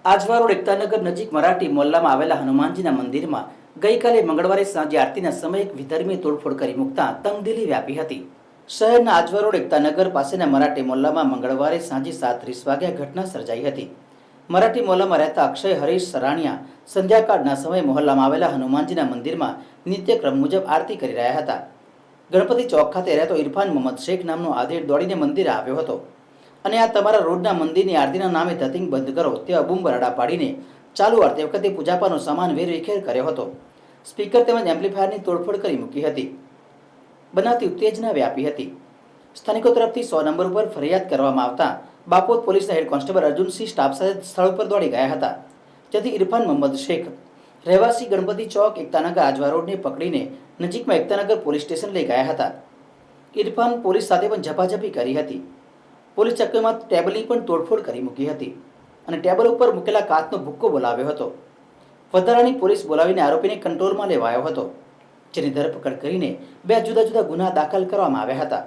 Ajwa road Ektanagar નજીક મરાઠી મોહલ્લામાં આવેલા હનુમાનજીના મંદિરમાં ગઈકાલે મંગળવારે સાંજે આરતીના સમયે એક વિધર્મીએ તોડફોડ કરી મૂકતા તંગદિલી વ્યાપી હતી। શહેરના આજવા રોડ એકતાનગર પાસેના મરાઠી મોહલ્લામાં મંગળવારે સાંજે 7:30 વાગ્યે ઘટના સર્જાઈ હતી। મરાઠી મોહલ્લામાં રહેતા અક્ષય હરીશ સરાણિયા સંધ્યાકાળના સમયે મોહલ્લામાં આવેલા હનુમાનજીના મંદિરમાં નિત્યક્રમ મુજબ આરતી કરી રહ્યા હતા। ગણપતિ ચોક ખાતે રહેતો ઇરફાન મોહમ્મદ શેખ નામનો આધેડ દોડીને મંદિરે આવ્યો હતો અને આ તમારા રોડના મંદિરની આરતીના નામે ધતિંગ બંધ કરો તેવા બૂમ બરાડા પાડીને ચાલુ આરતી વખતે પૂજાપાનો સામાન વેરવિખેર કર્યો હતો। સ્પીકર તેમજ એમ્પ્લીફાયરની તોડફોડ કરી મૂકી હતી। બનાવથી ઉત્તેજના વ્યાપી હતી। સ્થાનિકો તરફથી 100 નંબર ઉપર ફરિયાદ કરવામાં આવતા બાપોદ પોલીસના હેડ કોન્સ્ટેબલ અર્જુનસિંહ સ્ટાફ સાથે સ્થળ પર દોડી ગયા હતા, જેથી ઇરફાન મોહમ્મદ શેખ રહેવાસી ગણપતિ ચોક એકતાનગર આજવા રોડને પકડીને નજીકમાં એકતાનગર પોલીસ સ્ટેશન લઈ ગયા હતા। ઇરફાન પોલીસ સાથે પણ ઝપાઝપી કરી હતી। પોલીસ ચક્કીમાં ટેબલની પણ તોડફોડ કરી મૂકી હતી અને ટેબલ ઉપર મૂકેલા કાચનો ભૂક્કો બોલાવ્યો હતો। વધારાની પોલીસ બોલાવીને આરોપીને કંટ્રોલમાં લેવાયો હતો, જેની ધરપકડ કરીને 2 જુદા જુદા ગુના દાખલ કરવામાં આવ્યા હતા।